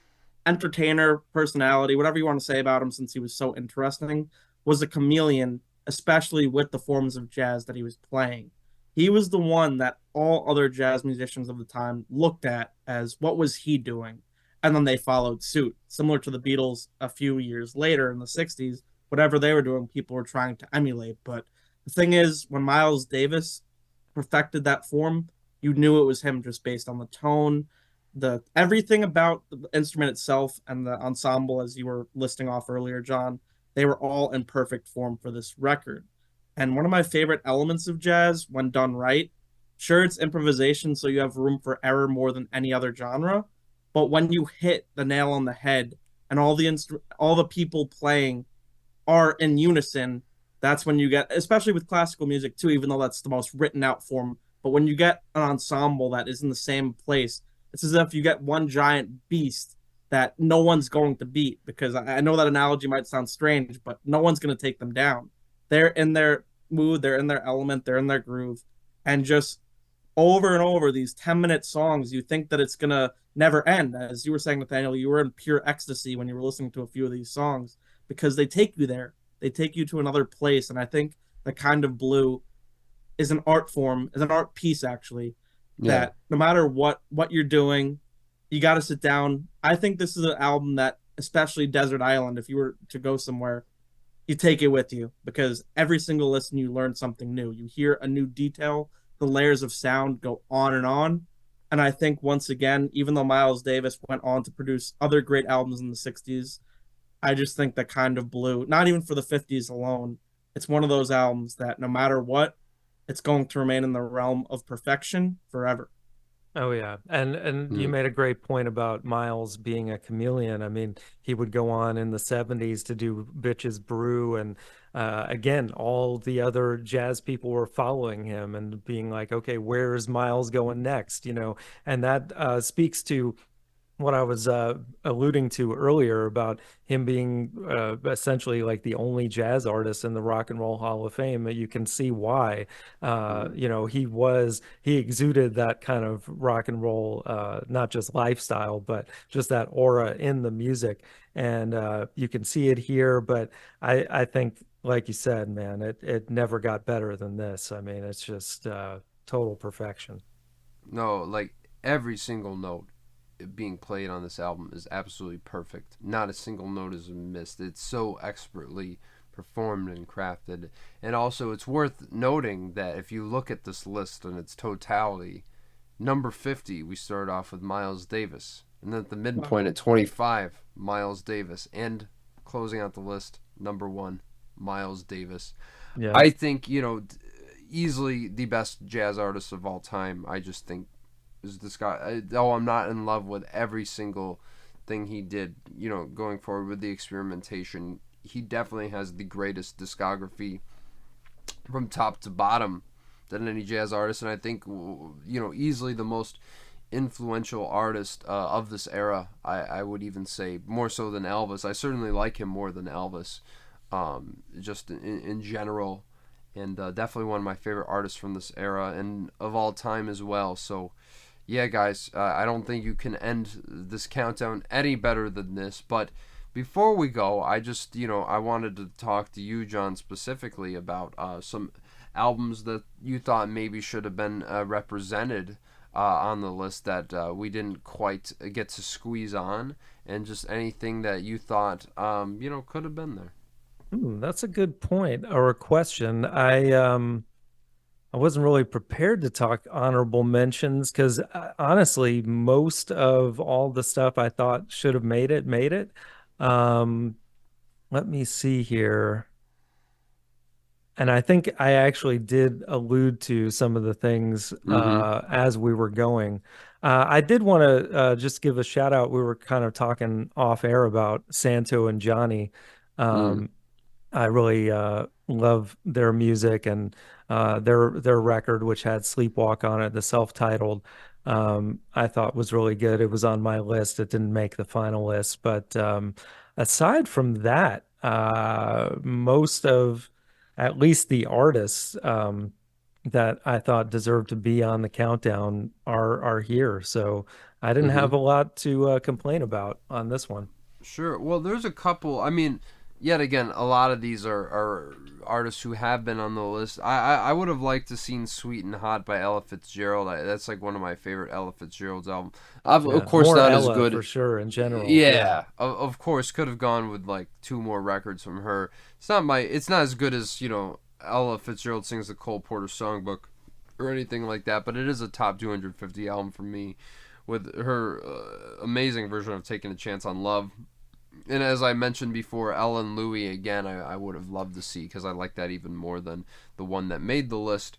entertainer, personality, whatever you want to say about him, since he was so interesting, was a chameleon, especially with the forms of jazz that he was playing. He was the one that all other jazz musicians of the time looked at as what was he doing? And then they followed suit, similar to the Beatles a few years later in the 60s. Whatever they were doing, people were trying to emulate. But the thing is, when Miles Davis perfected that form, you knew it was him just based on the tone, the everything about the instrument itself and the ensemble, as you were listing off earlier, John. They were all in perfect form for this record. And one of my favorite elements of jazz, when done right, sure, it's improvisation, so you have room for error more than any other genre. But when you hit the nail on the head and all the people playing are in unison, that's when you get, especially with classical music too, even though that's the most written out form. But when you get an ensemble that is in the same place, it's as if you get one giant beast that no one's going to beat. Because I know that analogy might sound strange, but no one's going to take them down. They're in their mood, they're in their element, they're in their groove, and just over and over these 10-minute songs, you think that it's going to never end. As you were saying, Nathaniel, you were in pure ecstasy when you were listening to a few of these songs because they take you there. They take you to another place. And I think the Kind of Blue is an art form, is an art piece actually, Yeah. that no matter what you're doing, you got to sit down. I think this is an album that, especially Desert Island, if you were to go somewhere, you take it with you because every single listen you learn something new. You hear a new detail, the layers of sound go on and on. And I think once again, even though Miles Davis went on to produce other great albums in the 60s, I just think that Kind of Blue, not even for the 50s alone, it's one of those albums that no matter what, it's going to remain in the realm of perfection forever. Oh yeah. And you made a great point about Miles being a chameleon. I mean, he would go on in the 70s to do Bitches Brew and again, all the other jazz people were following him and being like, okay, where's Miles going next? And that speaks to what I was alluding to earlier about him being essentially like the only jazz artist in the Rock and Roll Hall of Fame. You can see why. He exuded that kind of rock and roll, not just lifestyle, but just that aura in the music. And you can see it here. But I think, like you said, man, it never got better than this. I mean, it's just total perfection. No, like every single note being played on this album is absolutely perfect. Not a single note is missed. It's so expertly performed and crafted. And also, it's worth noting that if you look at this list in its totality, number 50, we start off with Miles Davis. And then at the midpoint at 25, Miles Davis. And closing out the list, number 1, Miles Davis. Yeah. I think, easily the best jazz artist of all time. I just think is this guy. Though I'm not in love with every single thing he did, going forward with the experimentation, he definitely has the greatest discography from top to bottom than any jazz artist, and I think easily the most influential artist of this era. I would even say more so than Elvis. I certainly like him more than Elvis, just in general, and definitely one of my favorite artists from this era and of all time as well. So yeah, guys, I don't think you can end this countdown any better than this. But before we go, I just, I wanted to talk to you, John, specifically about some albums that you thought maybe should have been represented on the list that we didn't quite get to squeeze on, and just anything that you thought, could have been there. That's a good point or a question. I wasn't really prepared to talk honorable mentions because honestly, most of all the stuff I thought should have made it. Let me see here. And I think I actually did allude to some of the things as we were going. I did want to just give a shout out. We were kind of talking off air about Santo and Johnny. I really love their music and their record, which had Sleepwalk on it, the self-titled. I thought was really good. It was on my list. It didn't make the final list, but aside from that, most of at least the artists that I thought deserved to be on the countdown are here. So I didn't have a lot to complain about on this one. Sure. Well, there's a couple. I mean, yet again, a lot of these are artists who have been on the list. I would have liked to seen "Sweet and Hot" by Ella Fitzgerald. That's like one of my favorite Ella Fitzgerald's albums. Of course, More not Ella as good for sure in general. Yeah, of course, could have gone with like 2 more records from her. It's not as good as Ella Fitzgerald sings the Cole Porter Songbook or anything like that. But it is a top 250 album for me, with her amazing version of "Taking a Chance on Love." And as I mentioned before, Ellen Louie again, I would have loved to see, because I like that even more than the one that made the list.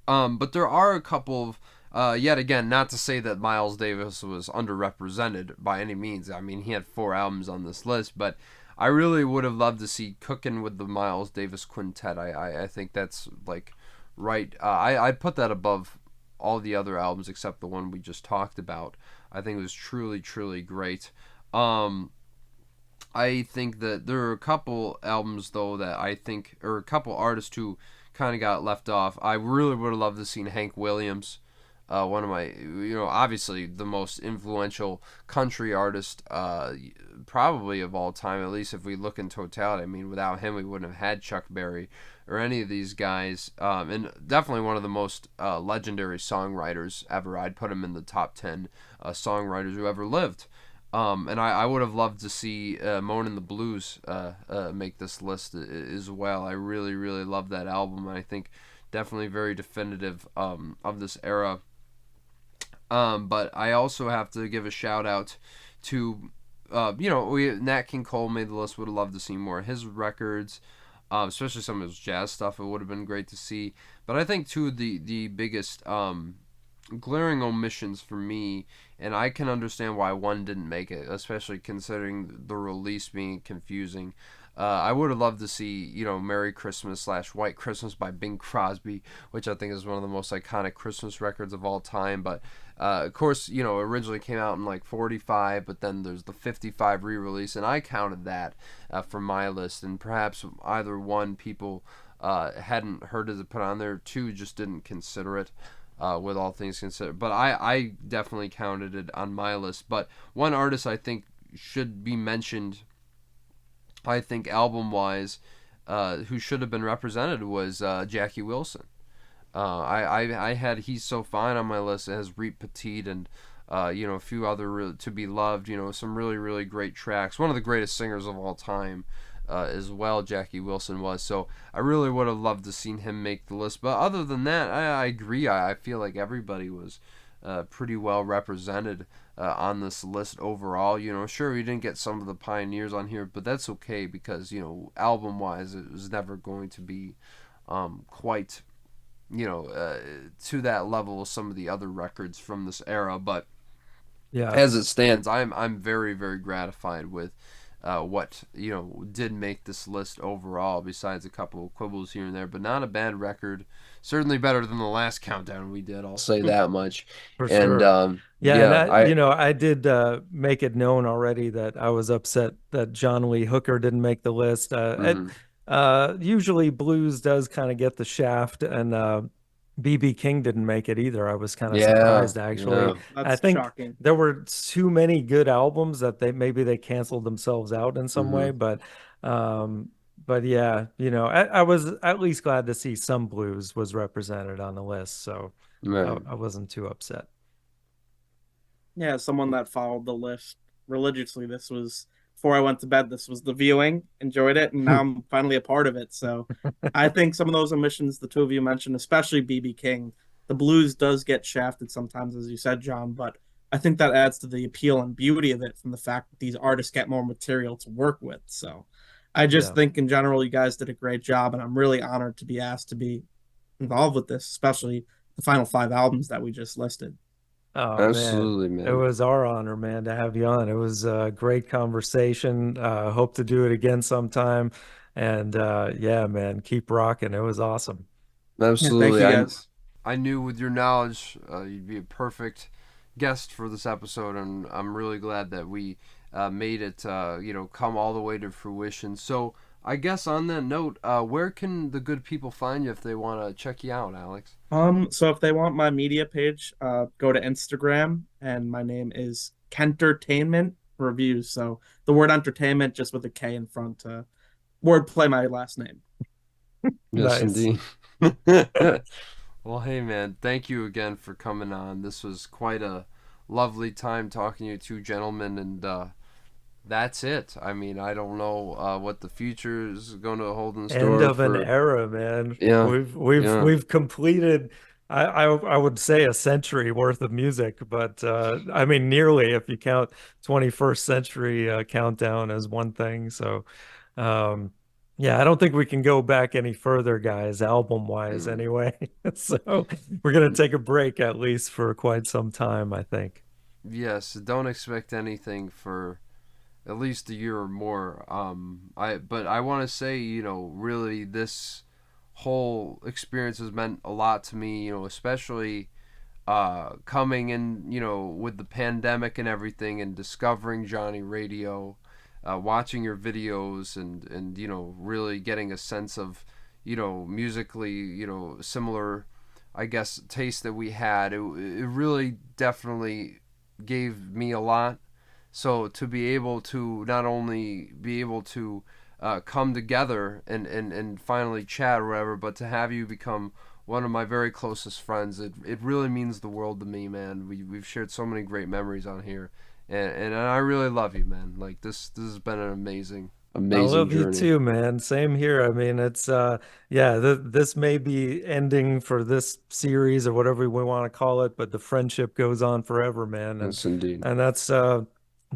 But there are a couple of, yet again, not to say that Miles Davis was underrepresented by any means. I mean, he had 4 albums on this list, but I really would have loved to see "Cookin' with the Miles Davis Quintet." I think that's like right. I'd put that above all the other albums except the one we just talked about. I think it was truly, truly great. I think that there are a couple albums though that I think, or a couple artists who kind of got left off. I really would have loved to seen Hank Williams, one of my, obviously the most influential country artist, probably of all time, at least if we look in totality. I mean, without him, we wouldn't have had Chuck Berry or any of these guys, and definitely one of the most legendary songwriters ever. I'd put him in the top 10 songwriters who ever lived. And I would have loved to see Moanin' the Blues make this list as well. I really, really love that album. I think definitely very definitive of this era. But I also have to give a shout out to, Nat King Cole made the list. Would have loved to see more of his records, especially some of his jazz stuff. It would have been great to see. But I think two of the biggest glaring omissions for me, and I can understand why one didn't make it, especially considering the release being confusing. I would have loved to see, "Merry Christmas" / "White Christmas" by Bing Crosby, which I think is one of the most iconic Christmas records of all time. But of course, originally came out in like 45, but then there's the 55 re-release, and I counted that for my list. And perhaps either one, people hadn't heard of it put on there, two, just didn't consider it. With all things considered, but I definitely counted it on my list. But one artist I think should be mentioned, I think album-wise, who should have been represented was Jackie Wilson. I had "He's So Fine" on my list. It has Reet Petite and a few other "To Be Loved." Some really, really great tracks. One of the greatest singers of all time. As well, Jackie Wilson was. So I really would have loved to seen him make the list. But other than that, I agree. I feel like everybody was pretty well represented on this list overall. Sure, we didn't get some of the pioneers on here, but that's okay, because album-wise, it was never going to be quite to that level of some of the other records from this era. But yeah, as it stands, I'm very, very gratified with what did make this list overall, besides a couple of quibbles here and there, but not a bad record. Certainly better than the last countdown we did, I'll say that much. for And sure. I did make it known already that I was upset that John Lee Hooker didn't make the list. Usually blues does kind of get the shaft, and B.B. King didn't make it either. I was kind of surprised, actually. That's I think shocking. there were too many good albums that they canceled themselves out in some way. But yeah, I was at least glad to see some blues was represented on the list. So I wasn't too upset. Yeah, someone that followed the list religiously. This was before I went to bed. This was the viewing. Enjoyed it, and now I'm finally a part of it. So I think some of those omissions the two of you mentioned, especially B.B. King, the blues does get shafted sometimes, as you said, John, but I think that adds to the appeal and beauty of it from the fact that these artists get more material to work with. So I just think in general, you guys did a great job, and I'm really honored to be asked to be involved with this, especially the final 5 albums that we just listed. Oh, absolutely, man. It was our honor, man, to have you on. It was a great conversation. Hope to do it again sometime. And yeah, man, keep rocking. It was awesome. Absolutely. Yeah, thank you, guys. I knew with your knowledge you'd be a perfect guest for this episode, and I'm really glad that we made it, come all the way to fruition. So I guess on that note, where can the good people find you if they want to check you out, Alex? So if they want my media page, go to Instagram, and my name is Kentertainment Reviews. So the word entertainment just with a K in front to wordplay my last name. Yes, Nice. indeed. Well, hey, man, thank you again for coming on. This was quite a lovely time talking to you two gentlemen, and that's it. I mean, I don't know what the future is going to hold in store. End of an era, man. Yeah, We've completed, I would say, a century worth of music, but I mean nearly, if you count 21st century countdown as one thing. So um yeah, I don't think we can go back any further, guys, album wise anyway. So we're gonna take a break at least for quite some time, I think. Yes, don't expect anything for at least a year or more. But I want to say, really this whole experience has meant a lot to me, especially coming in, with the pandemic and everything, and discovering Johnny Radio, watching your videos, and really getting a sense of, musically, similar, I guess, taste that we had. It really definitely gave me a lot. So to be able to not only be able to come together and finally chat or whatever, but to have you become one of my very closest friends, it really means the world to me, man. We've shared so many great memories on here, and I really love you, man. Like this has been an amazing I love journey. you too, man. Same here. I mean, it's this may be ending for this series or whatever we want to call it, but the friendship goes on forever, man. Yes, indeed. And that's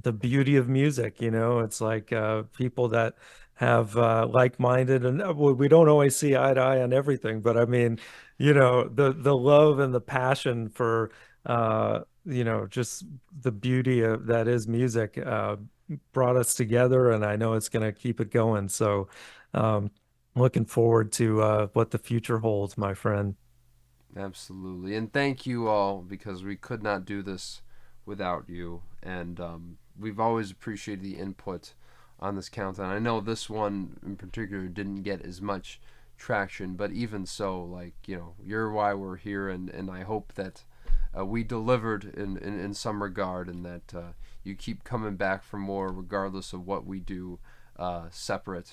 the beauty of music, It's like people that have like-minded, and we don't always see eye to eye on everything, but I mean, the love and the passion for just the beauty of that is music brought us together, and I know it's going to keep it going. So looking forward to what the future holds, my friend. Absolutely. And thank you all, because we could not do this without you. And we've always appreciated the input on this countdown. I know this one in particular didn't get as much traction, but even so, like, you're why we're here, and I hope that we delivered in some regard, and that you keep coming back for more regardless of what we do separate,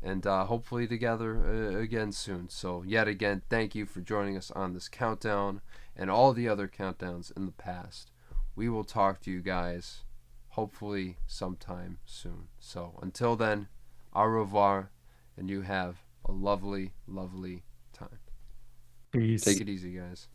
and hopefully together again soon. So yet again, thank you for joining us on this countdown and all the other countdowns in the past. We will talk to you guys hopefully sometime soon. So until then, au revoir, and you have a lovely, lovely time. Peace. Take it easy, guys.